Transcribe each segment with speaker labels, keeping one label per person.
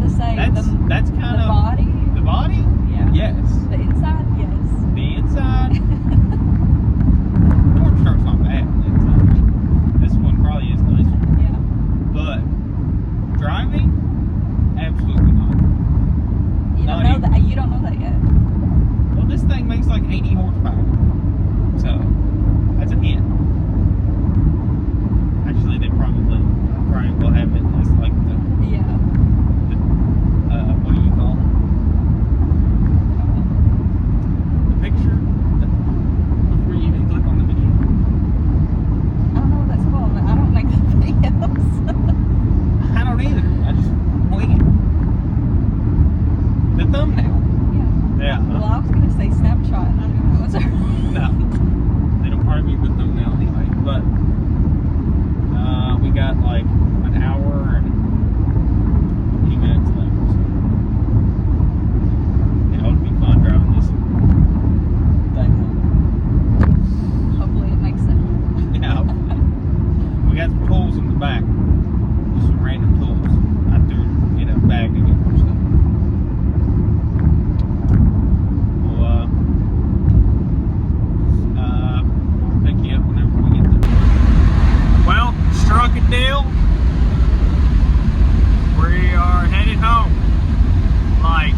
Speaker 1: to say
Speaker 2: that's kind
Speaker 1: the
Speaker 2: of
Speaker 1: body.
Speaker 2: The body?
Speaker 1: Yeah.
Speaker 2: Yes.
Speaker 1: The inside, yes.
Speaker 2: The inside. Torch truck's not bad. The inside. This one probably is nicer.
Speaker 1: Yeah.
Speaker 2: But driving, absolutely not.
Speaker 1: You don't know that. You don't know that yet.
Speaker 2: Well, this thing makes like 80 horsepower. So that's a hint. Actually, they probably will have it as like the what do you call it? The picture before you even click on the video.
Speaker 1: I don't know what that's called. I don't make the videos.
Speaker 2: I don't either. I just wing it. The thumbnail. Yeah.
Speaker 1: Well, I was gonna say snapshot, and I don't know what's
Speaker 2: No, they don't probably be the thumbnail anyway. But we got like an hour and 20 minutes left. So it ought to be fun driving this thing home.
Speaker 1: Hopefully it makes sense.
Speaker 2: Yeah, hopefully. We got some tools in the back. Just some random tools. I threw in a bag together. So we'll pick you up whenever we get there. Well, struck a deal. We are headed home. Like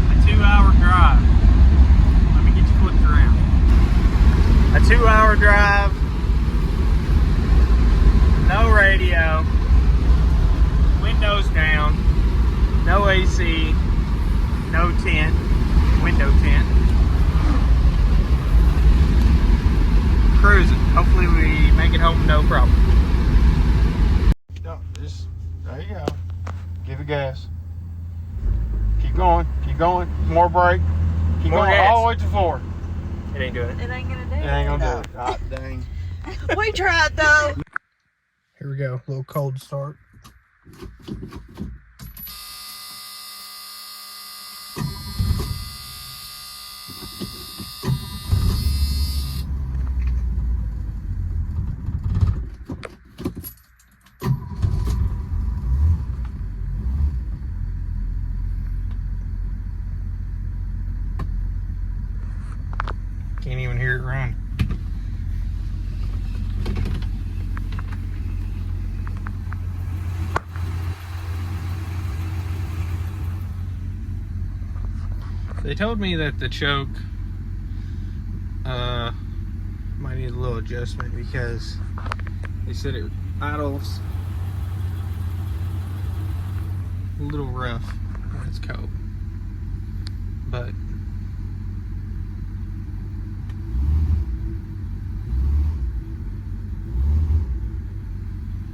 Speaker 2: a 2-hour drive. Let me get you flipped around. A 2-hour drive. No radio. Windows down. No AC. No tent. Window tent. Cruising. Hopefully we make it home no problem. There you go. Give it gas. Keep going. Keep going. More brake. Keep going gas. All the way to 4. It ain't doing it.
Speaker 1: It ain't gonna do it.
Speaker 2: It ain't gonna do it. God dang.
Speaker 1: We tried though.
Speaker 2: Here we go. A little cold start. Can't even hear it run. They told me that the choke might need a little adjustment because they said it idles a little rough when it's cold. But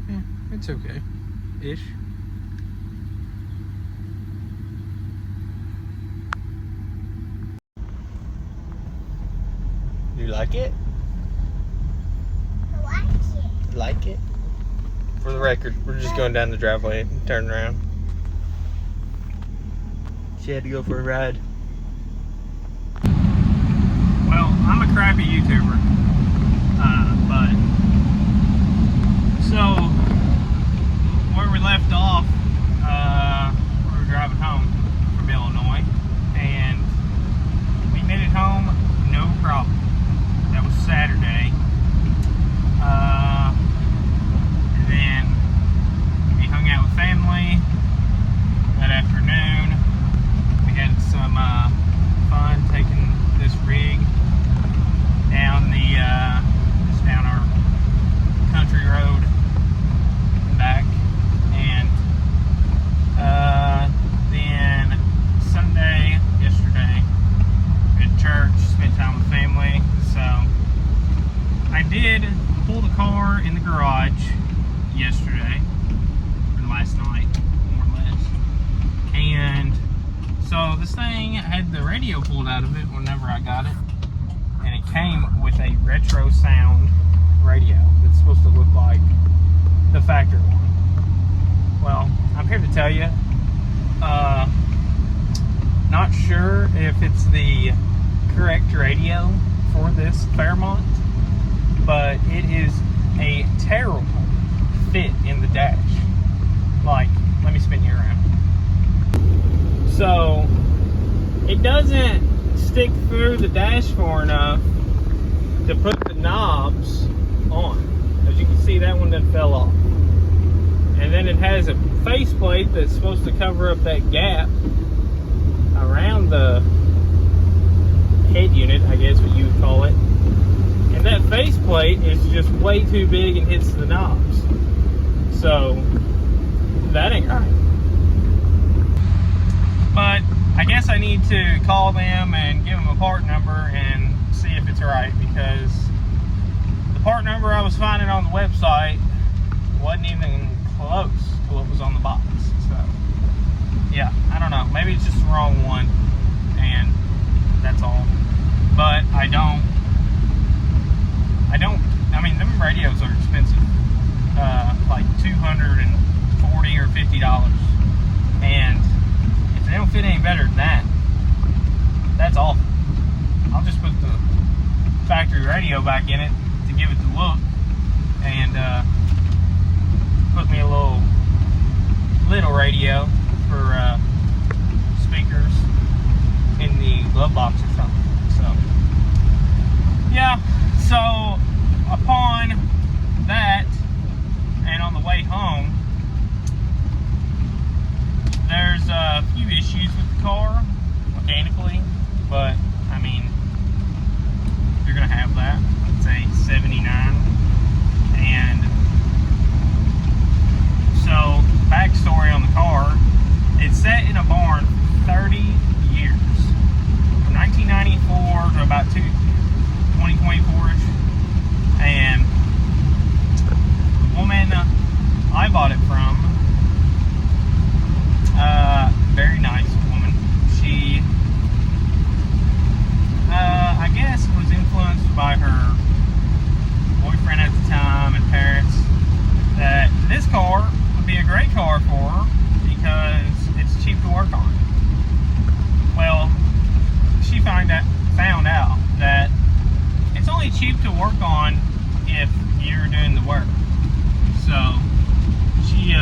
Speaker 2: yeah, it's okay-ish. You like it?
Speaker 3: I like it.
Speaker 2: Like it? For the record, we're just going down the driveway and turning around. She had to go for a ride. Well, I'm a crappy YouTuber. But so where we left off, we were driving home from Illinois and we made it home no problem. That was Saturday. And then we hung out with family that afternoon. We had some fun taking this rig down just down our country road and back. And then Sunday, yesterday, we had church, spent time with family. So I did pull the car in the garage yesterday, or last night, more or less. And so this thing had the radio pulled out of it whenever I got it. And it came with a retro sound radio that's supposed to look like the factory one. Well, I'm here to tell you, not sure if it's the correct radio for this Fairmont, but it is a terrible fit in the dash. Like, let me spin you around. So it doesn't stick through the dash far enough to put the knobs on. As you can see, that one done fell off. And then it has a faceplate that's supposed to cover up that gap around the head unit, I guess what you would call it. And that faceplate is just way too big and hits the knobs. So that ain't right. But I guess I need to call them and give them a part number and see if it's right, because the part number I was finding on the website wasn't even close to what was on the box. So yeah, I don't know, maybe it's just the wrong one and that's all. But I mean, them radios are expensive, like $240 or $50, and if they don't fit any better than that, that's awful. I'll just put the factory radio back in it to give it the look, and put me a little radio for speakers in the glove box or something. So yeah, so upon that and on the way home, there's a few issues with the car mechanically, but I mean, you're gonna have that. It's a 79, and so backstory on the car, it's sat in a barn 30 years, from 1994 to about 2024ish, and the woman I bought it from, very nice woman. She, I guess, was influenced by her boyfriend at the time and parents that this car would be a great car for her because it's cheap to work on. Well, she found out that it's only cheap to work on if you're doing the work. So she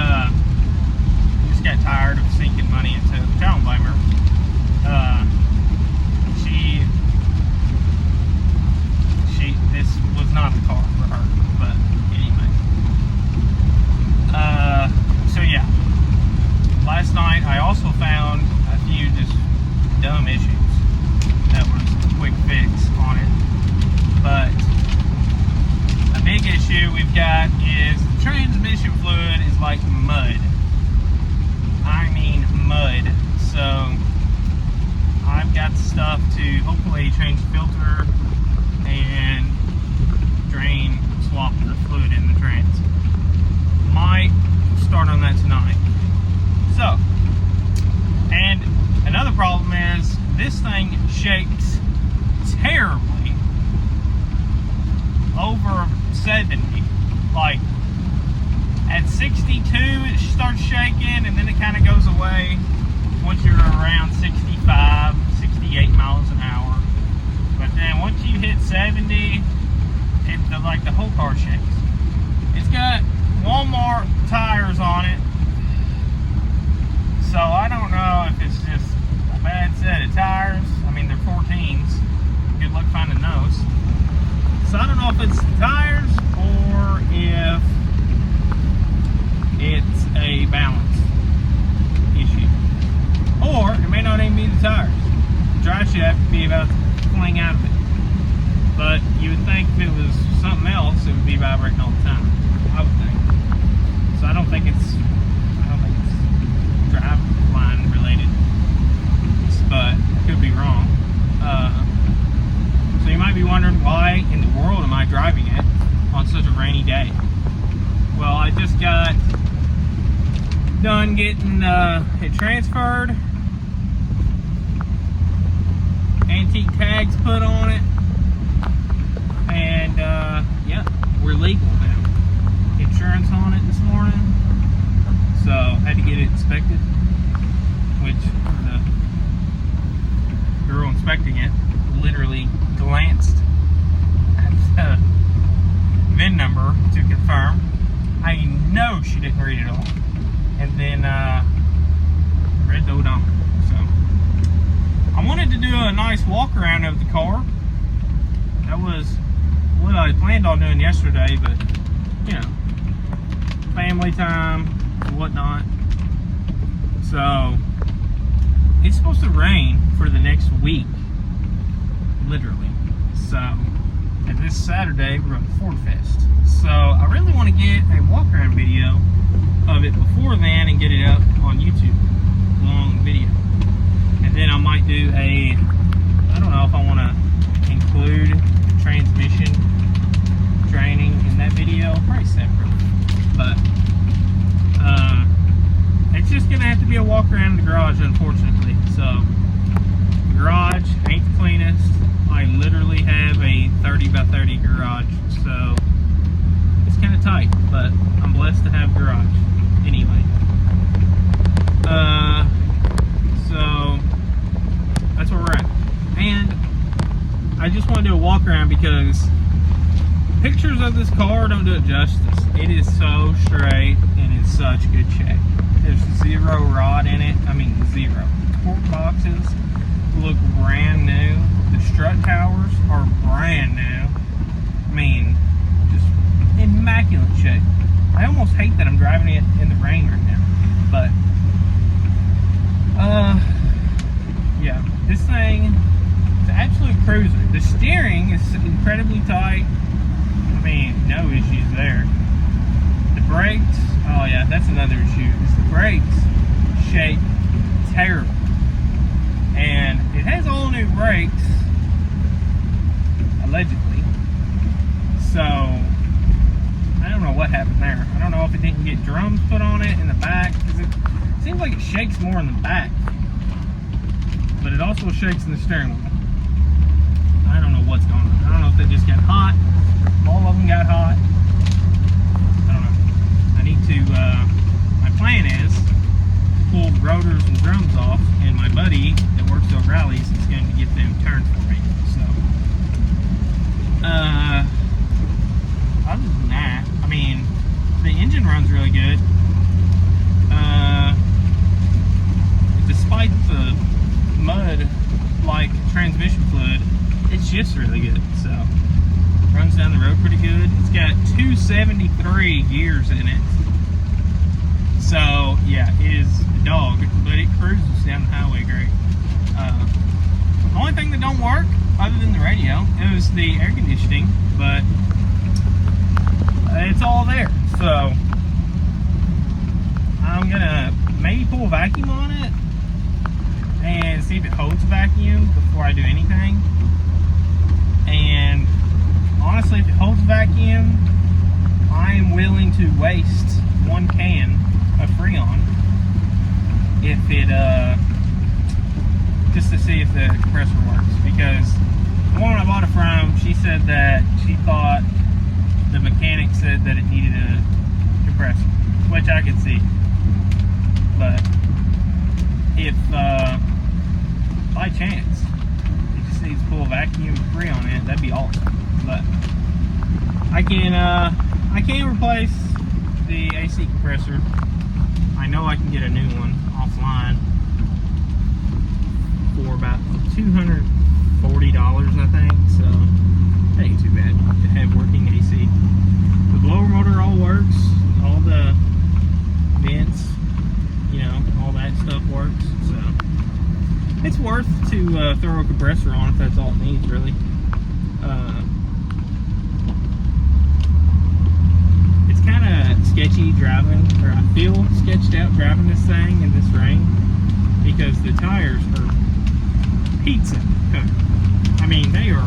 Speaker 2: just got tired of sinking money into it. I don't blame her. This was not the car for her, but anyway. So yeah, last night I also found a few just dumb issues that was a quick fix on it. But a big issue we've got is the transmission fluid is like mud. I mean mud. So I've got stuff to hopefully change the filter and swap the fluid in the trans. Might start on that tonight. So, and another problem is this thing shakes terribly over 70. Like at 62 it starts shaking, and then it kind of goes away once you're around 65, 68 miles an hour. But then once you hit 70, like the whole car shakes. It's got Walmart tires on it, so I don't know if it's just a bad set of tires. I mean, they're 14s. Good luck finding those. So I don't know if it's the tires or if it's a balance issue, or it may not even be the tires. The drive shaft could be about to fling out of it. But you would think if it was something else, it would be vibrating all the time. I would think. So I don't think it's drive line related. But I could be wrong. So you might be wondering, why in the world am I driving it on such a rainy day? Well, I just got done getting it transferred, antique tags put on it, and yeah, we're legal now. Insurance on it this morning, so had to get it inspected, which the girl inspecting it literally glanced at the VIN number to confirm. I know she didn't read it all, and then read the odometer. So nice walk around of the car. That was what I planned on doing yesterday, but you know, family time and whatnot. So it's supposed to rain for the next week, literally. So, and this Saturday we're going to Ford Fest. So I really want to get a walk around video of it before then and get it up on YouTube, long video. And then I might do a, I don't know if I want to include transmission training in that video, probably separate. But it's just gonna have to be a walk around the garage, unfortunately. So the garage ain't the cleanest. I literally have a 30 by 30 garage, so it's kind of tight, but I'm blessed to have garage anyway. So that's where we're at. And I just want to do a walk around because pictures of this car don't do it justice. It is so straight and in such good shape. There's zero rot in it. I mean, zero. Torque boxes look brand new. The strut towers are brand new. I mean, just immaculate shape. I almost hate that I'm driving it in the rain right now. But, yeah, this thing is an absolute cruiser. The steering is incredibly tight. I mean, no issues there. The brakes, oh yeah, that's another issue. Is the brakes shape terrible. And it has all new brakes, allegedly. So, I don't know what happened there. I don't know if it didn't get drums put on it in the back, because it seems like it shakes more in the back. But it also shakes in the steering wheel. I don't know what's going on. I don't know if they just got hot. All of them got hot. I don't know. I need to, my plan is to pull the rotors and drums off, and my buddy that works on rallies is going to get them turned for me. So, other than that, I mean, the engine runs really good. Despite the mud-like transmission fluid, it's just really good. So, runs down the road pretty good. It's got 273 gears in it. So, yeah, it is a dog, but it cruises down the highway great. The only thing that don't work, other than the radio, is the air conditioning, but it's all there. So, I'm gonna maybe pull a vacuum on it and see if it holds a vacuum before I do anything. And honestly, if it holds a vacuum, I am willing to waste one can of Freon if it just to see if the compressor works, because the woman I bought it from, she said that she thought the mechanic said that it needed a compressor, which I could see. But if by chance it just needs to pull a vacuum free on it, that'd be awesome. But I can replace the AC compressor. I know I can get a new one offline for about $240, I think. So that ain't too bad to have working AC. The blower motor all works. All the vents, you know, all that stuff works. So it's worth to throw a compressor on if that's all it needs, really. It's kind of sketchy driving, or I feel sketched out driving this thing in this rain, because the tires are pizza cut. I mean, they're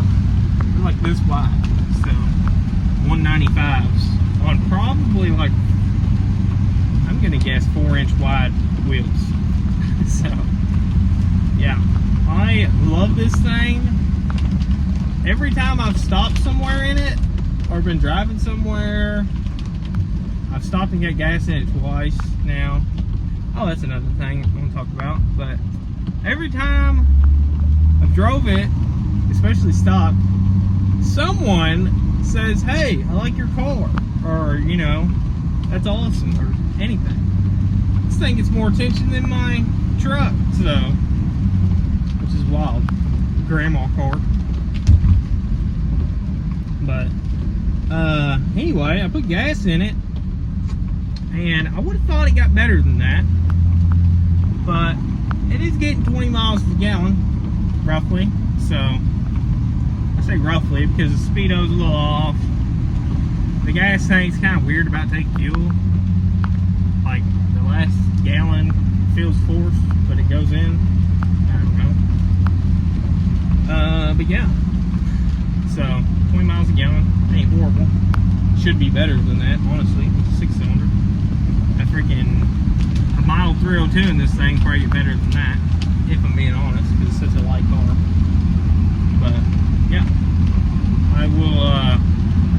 Speaker 2: like this wide. So 195s on probably, like, I'm gonna guess 4-inch wide wheels. So yeah, I love this thing. Every time I've stopped somewhere in it or been driving somewhere, I've stopped and got gas in it twice now. Oh, that's another thing I want to talk about. But every time I've drove it, especially stopped, someone says, "Hey, I like your car," or, you know, "That's awesome," or anything. This thing gets more attention than my truck, so, which is wild. grandma car. But anyway, I put gas in it, and I would have thought it got better than that, but it is getting 20 miles to the gallon, roughly. So I say roughly because the speedo's a little off. The gas tank's kind of weird about taking fuel. Like the last gallon feels forced, but it goes in. I don't know. But yeah. So 20 miles a gallon ain't horrible. Should be better than that, honestly, with a 6-cylinder. That freaking a mile 302 in this thing probably get better than that, if I'm being honest, because it's such a light car. But yeah, I will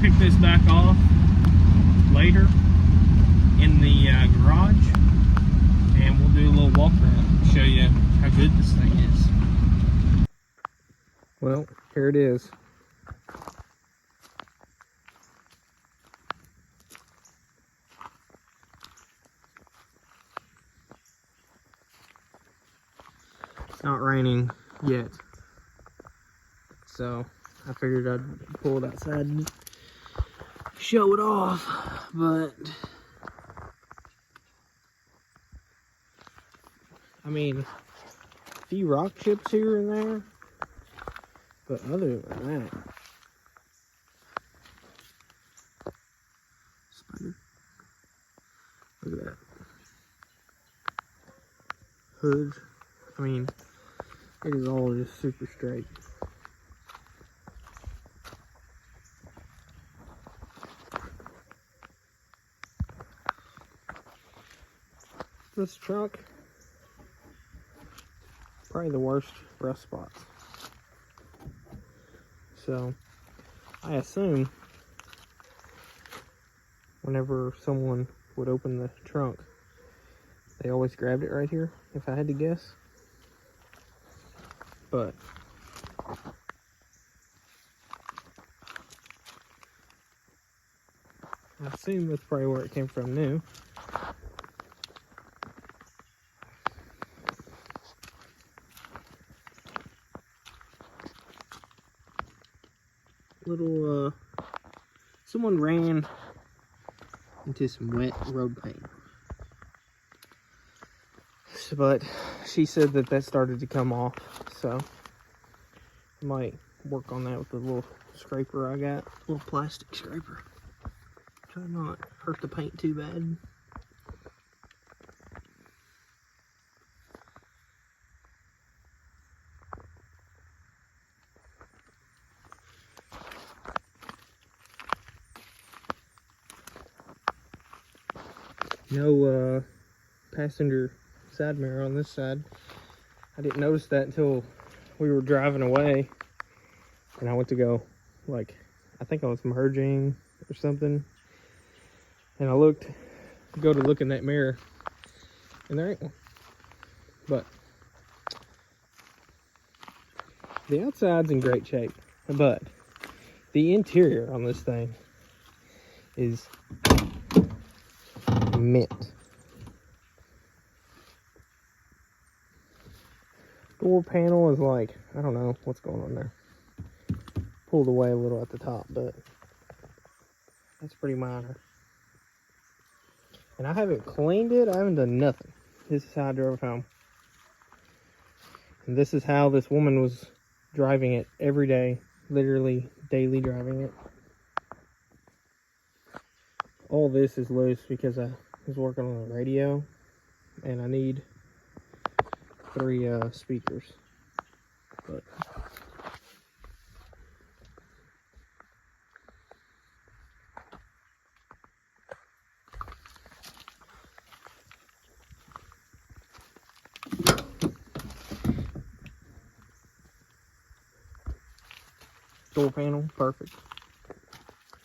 Speaker 2: pick this back off later in the garage, and we'll do a little walk around, show you how good this thing is. Well, here it is. It's not raining yet, so I figured I'd pull it outside and show it off. But I mean, a few rock chips here and there, but other than that, spider. Look at that. Hood. I mean, it is all just super straight. This trunk, probably the worst rust spots. So, I assume whenever someone would open the trunk, they always grabbed it right here, if I had to guess. But I assume that's probably where it came from new. Little, someone ran into some wet road paint. But she said that that started to come off, so I might work on that with the little scraper I got, little plastic scraper. Try not to hurt the paint too bad. No passenger side mirror on this side. I didn't notice that until we were driving away, and I went to go, like, I think I was merging or something, and I go to look in that mirror, and there ain't one. But the outside's in great shape, but the interior on this thing is mint. Door panel is like, I don't know what's going on there. Pulled away a little at the top, but that's pretty minor. And I haven't cleaned it. I haven't done nothing. This is how I drove home. And this is how this woman was driving it every day. Literally daily driving it. All this is loose because I was working on the radio, and I need 3 speakers. But door panel, perfect.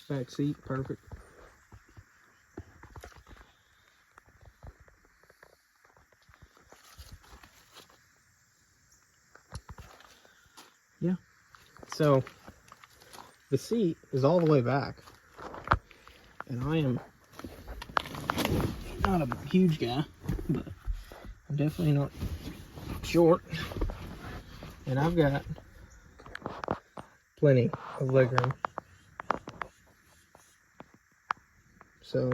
Speaker 2: Back seat, perfect. Yeah, so the seat is all the way back, and I am not a huge guy, but I'm definitely not short, and I've got plenty of legroom. So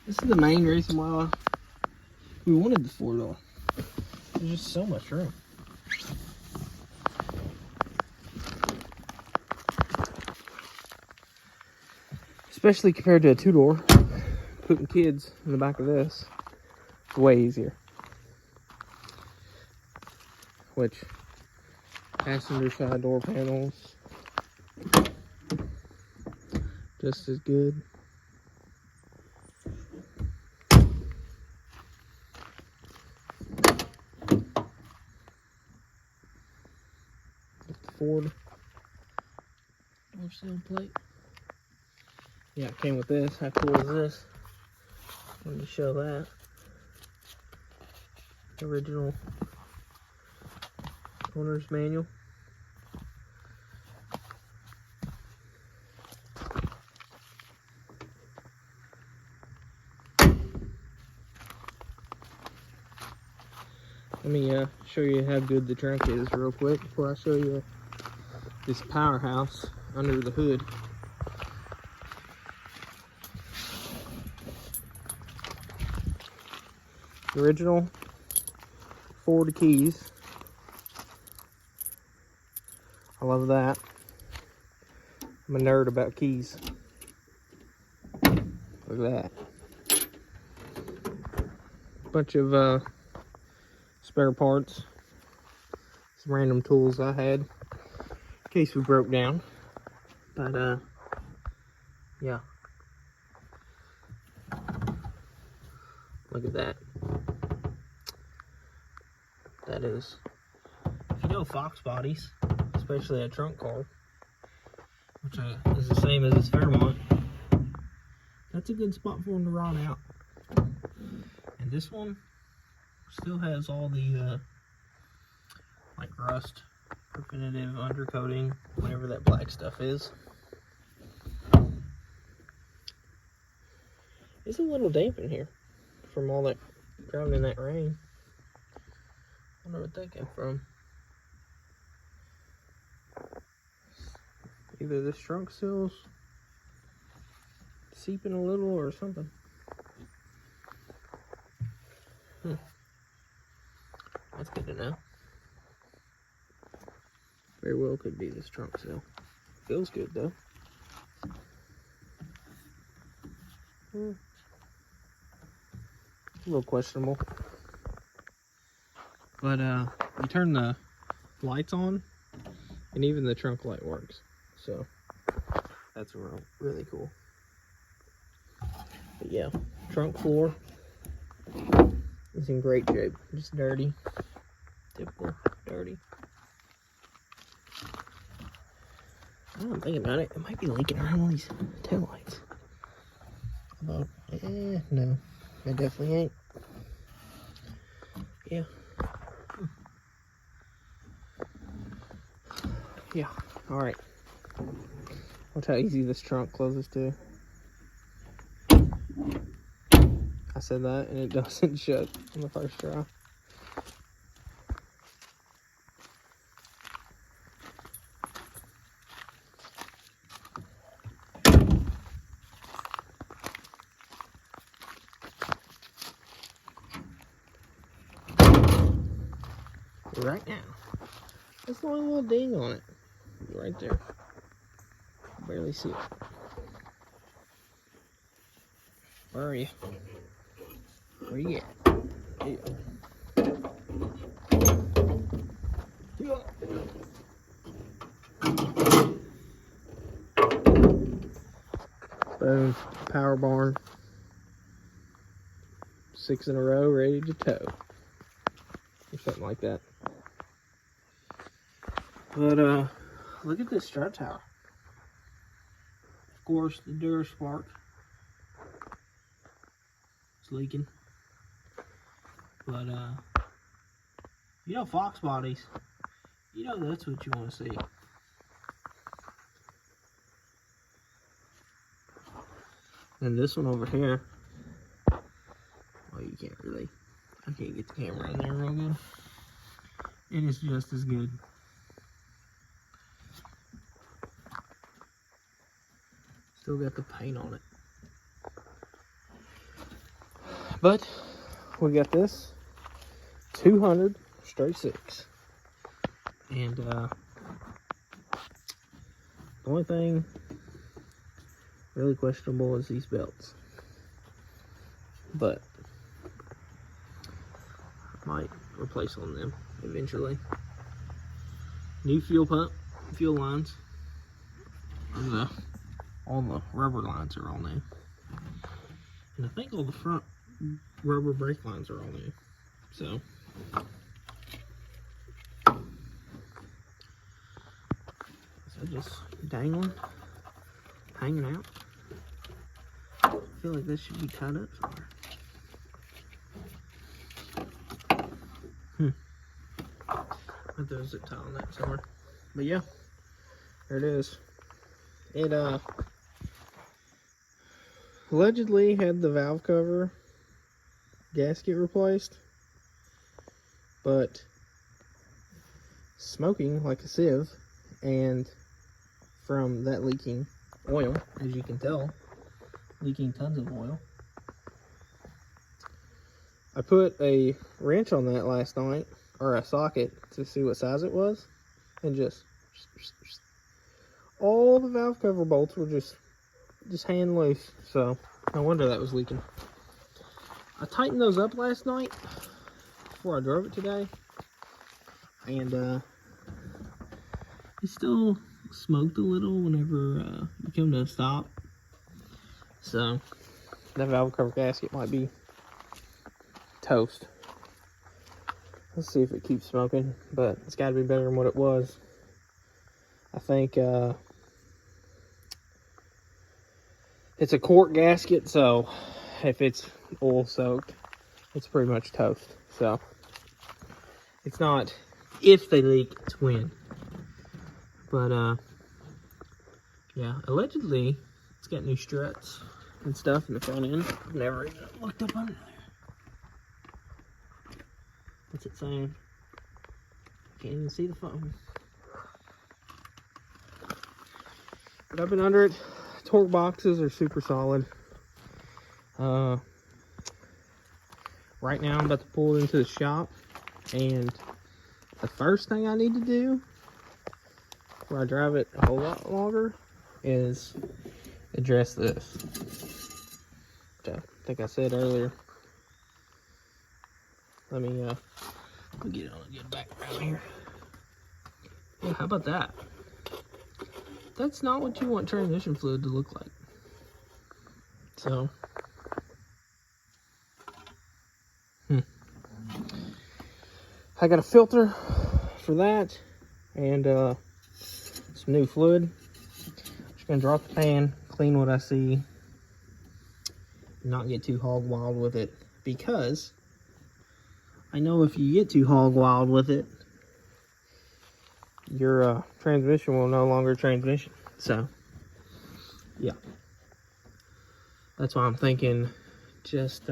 Speaker 2: this is the main reason why we wanted the 4-door. There's just so much room. Especially compared to a 2-door. Putting kids in the back of this is way easier. Which, passenger side door panels, just as good. The Ford door seal plate. Yeah, it came with this. How cool is this? Wanted to show that. Original owner's manual. Let me show you how good the trunk is real quick before I show you this powerhouse under the hood. Original Ford keys. I love that. I'm a nerd about keys. Look at that. Bunch of spare parts. Some random tools I had in case we broke down. But yeah. Look at that. That is, if you know Fox bodies, especially a trunk car, which is the same as this Fairmont, that's a good spot for them to rot out. And this one still has all the like rust preventative undercoating, whatever that black stuff is. It's a little damp in here from all that driving in that rain. I wonder what that came from. Either this trunk seal's seeping a little or something. That's good to know. Very well could be this trunk seal. Feels good though. A little questionable. But you turn the lights on and even the trunk light works. So that's really cool. But yeah, trunk floor is in great shape. Just dirty. Typical dirty. Now I'm thinking about it, it might be leaking around all these taillights. Although, no, it definitely ain't. Yeah. Yeah, alright. Watch how easy this trunk closes too. I said that and it doesn't shut on the first try. Right now. There's only a little ding on it. Right there. Barely see it. Where are you? Where you at? There you are. Boom. Power barn. 6 in a row, ready to tow. Or something like that. But look at this strut tower. Of course, the door spark. It's leaking. But you know Fox bodies. You know that's what you want to see. And this one over here. Well, you can't really. I can't get the camera in there real good. It is just as good. Still got the paint on it. But we got this 200 straight six. And the only thing really questionable is these belts. But I might replace on them eventually. New fuel pump, fuel lines. All the rubber lines are all new. And I think all the front rubber brake lines are all new. So just dangling, hanging out. I feel like this should be tied up somewhere. I throw a zip tie on that somewhere. But yeah, there it is. It allegedly had the valve cover gasket replaced, but smoking like a sieve, and from that leaking oil, as you can tell, leaking tons of oil. I put a wrench on that last night, or a socket, to see what size it was, and just all the valve cover bolts were just hand loose. So no wonder that was leaking. I tightened those up last night before I drove it today, and it still smoked a little whenever you come to a stop. So that valve cover gasket might be toast. Let's see if it keeps smoking, but it's got to be better than what it was. I think it's a quart gasket, so if it's oil soaked, it's pretty much toast. So it's not if they leak, it's when. But yeah, allegedly it's got new struts and stuff in the front end. I've never even looked up under there. What's it saying? Can't even see the phone. But I've been under it. Torque boxes are super solid. Right now I'm about to pull it into the shop, and the first thing I need to do before I drive it a whole lot longer is address this, which I think I said earlier. Let me get it on a good background here. Yeah, how about that? That's not what you want transmission fluid to look like. So I got a filter for that, and some new fluid. Just gonna drop the pan, clean what I see, not get too hog wild with it, because I know if you get too hog wild with it, your transmission will no longer transmission. So yeah, that's why I'm thinking just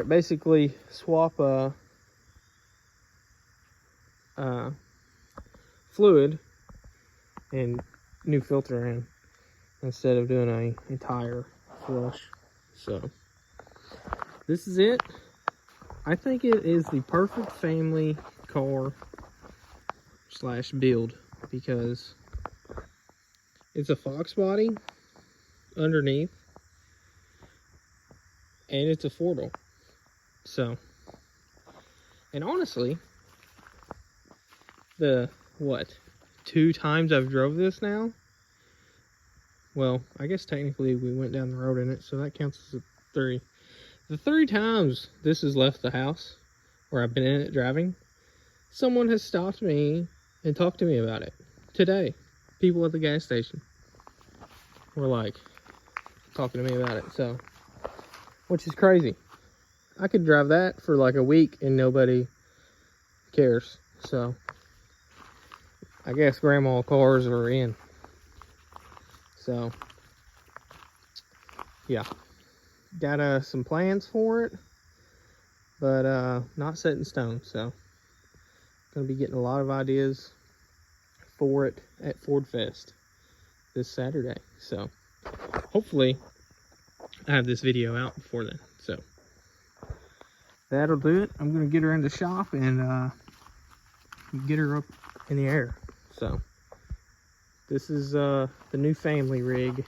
Speaker 2: basically swap fluid and new filter in, instead of doing an entire flush. So this is it. I think it is the perfect family car slash build, because it's a fox body underneath, and it's a 4-door. So, and honestly, the 2 times I've drove this now, well, I guess technically we went down the road in it, so that counts as a 3. The 3 times this has left the house, or I've been in it driving, someone has stopped me and talked to me about it. Today, people at the gas station were like talking to me about it, so, which is crazy. I could drive that for like a week and nobody cares. So I guess grandma cars are in. So yeah, got some plans for it, but not set in stone. So gonna be getting a lot of ideas for it at Ford Fest this Saturday. So hopefully I have this video out before then. So that'll do it. I'm gonna get her in the shop and get her up in the air. So this is the new family rig